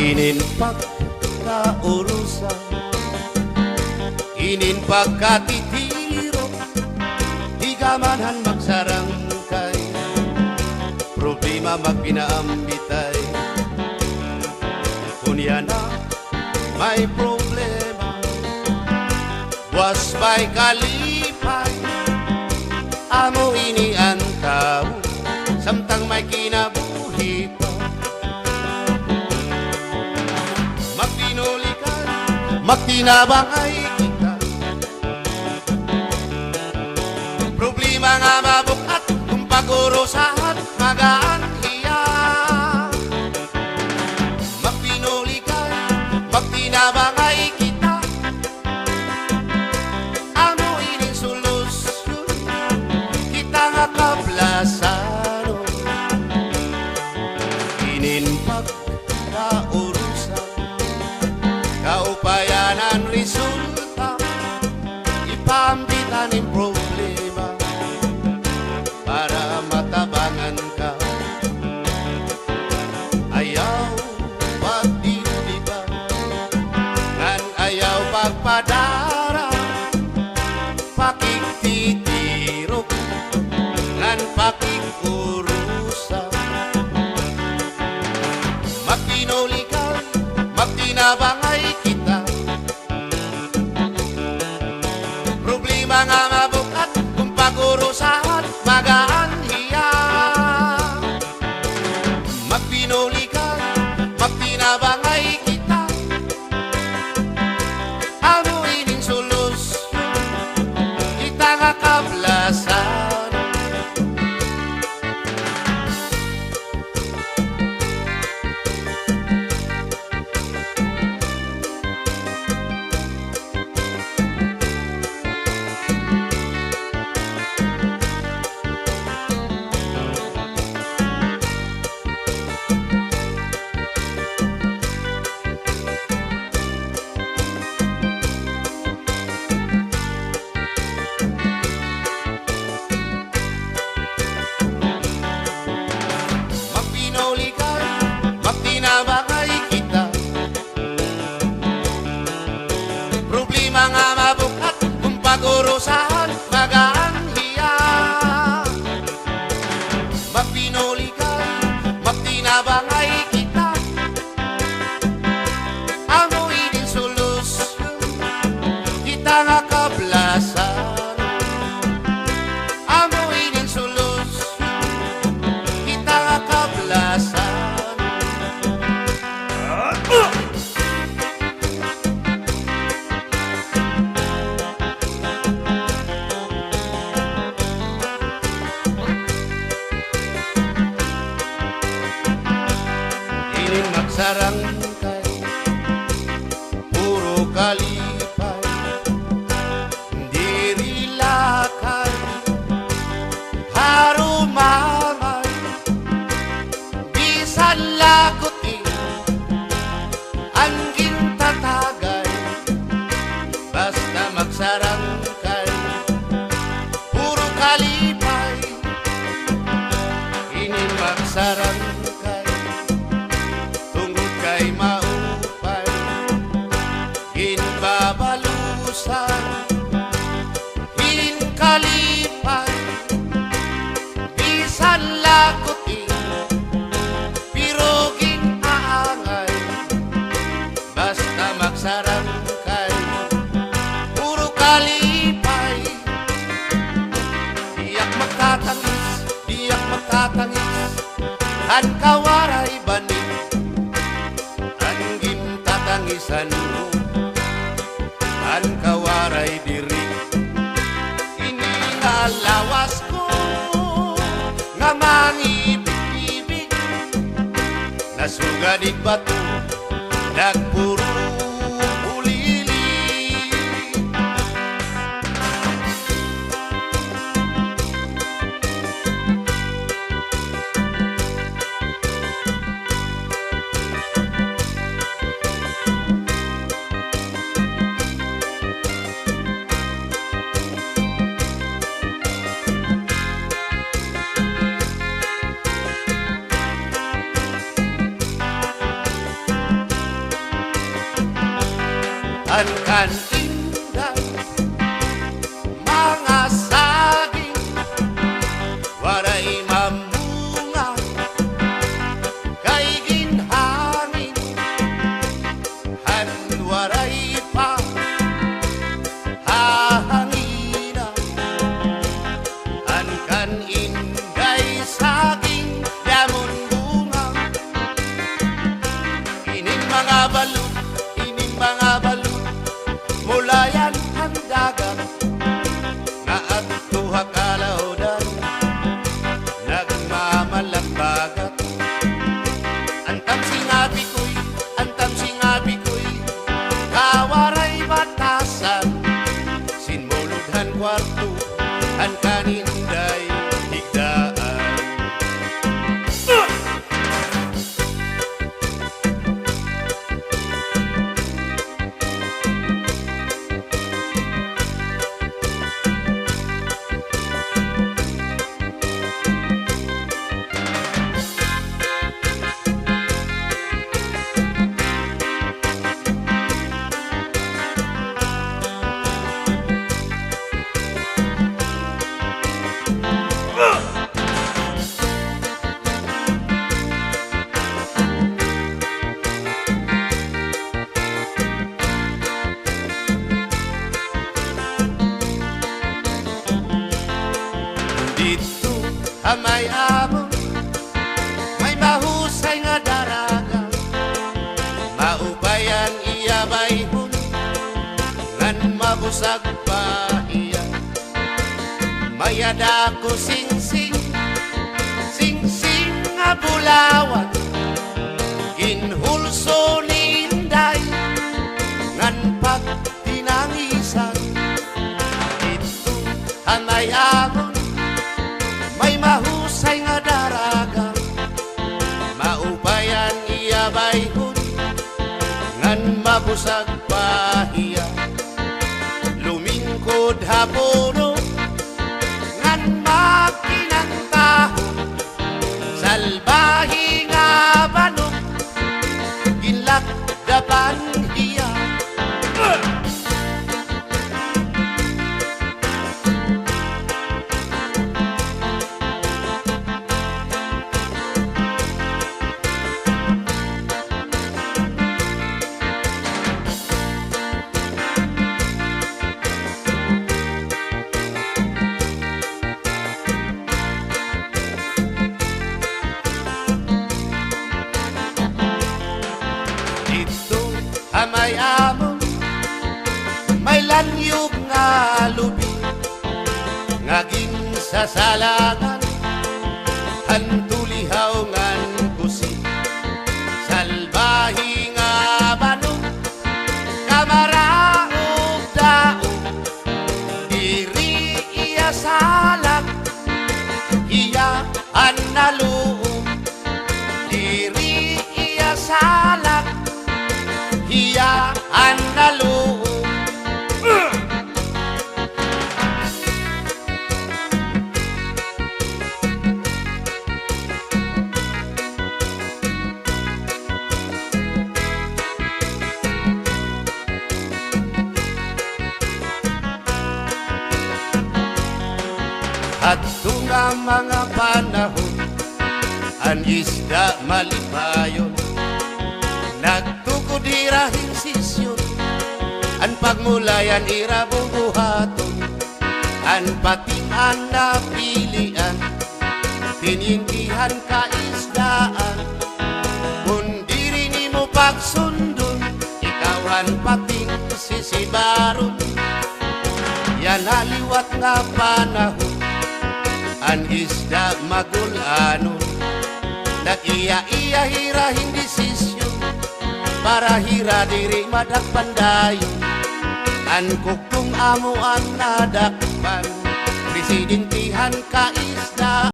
Inin pagkaurusan, inin pagkatitiro, di gamanan magsarangkay, problema magpinaambitay. Kunya na may problema, was by kalipay, amo ini ang tao, samtang may kinabuhi pa. Magpinulikan, magtinabangay kita, problema nga mabukat, kung pagurusahan magaan iya. Magpinulikan, magtinabangay kita, amo ining solusyon, kita nga kablasaro. Inin pagkaurusan, kaupayanan resulta, ipambitan ng problema para matabangan ka. Ayaw pagdidiba, ngan ayaw pagpadara, pakiktitirok, ngan pakikurusa. Magpinulikan, magtinabangay kita, problema nga mabukat, kung pagurusahan magaan hiya. Magpinulikan, magtinabangay kita, amo ining solusyon, kita nga kablasan. Magtinabangay kita, problema nga mabukat, kung pagurusahan magaan hiya. Magpinulikan, magtinabangay kita, amo ining solusyon, kita nga kablasan. Amo ining solusyon, kita nga kablasan. Inin magsarangkay, puro kalipay, diri lakay, harumangay, bisan lakotin, anggin tatagay, basta magsarangkay, puro kalipay, inin magsarangkay, tungod kay maupay, ginbabalusan, kalipay, bisan lakotin, pero ginaangay, basta magsarangkay, puro kalipay. Diyak magtatangis, han kawaray banig, anggin tatangisan mo, han kawaray diri. Lawas ko nga mangibig-ibig, nasugadig bato, nagpuro ulili. An kan inday mga saging waray mamunga kay ginhangin han waray pa hahangina an kan inday saging damon bunga ining mga balut mula yan ang dagat na at tuha kalaudan nagmamalagbagat antam singabi ko'y kawaray batasan sinmuludhan kwarto ang kaninday higdaan. Dito may amon, may mahusay nga daraga, maubayan iya bayhon, ngan mabusag pahiya. Mayada ko sing-sing nga bulawan, ginhulso ni inday, ngan pag tinangisan. Dito may amon, may mahusay nga daraga, maubayan iya bayhon, ngan mabusag pahiya. Lumingkod hapono, ngan makinang tahon, salbahi nga banok, ginlakdapan iya. May amon, may lanyog nga lubi, nga ginsasalangan, hantulihaw ngan kusi. Salbahi nga banong, kamaraog daog, diri iya salak, iya analuog, diri iya salak, iya andalo. At tunga mga panahon ang isda malipayon, nagtukudirahin sisyon, ang pagmulayan irabubuhaton, ang patingan na pilian, tinindihan kaisdaan. Kung diri nimo pagsundon, ikawan pating sisibaron. Yan aliwat nga panahon, ang isda magulanon, nag-iya-iya hira hindi sisyon, para hira diri madakpandayon. An kukong amo ang nadakpan, presidentihan ka isda.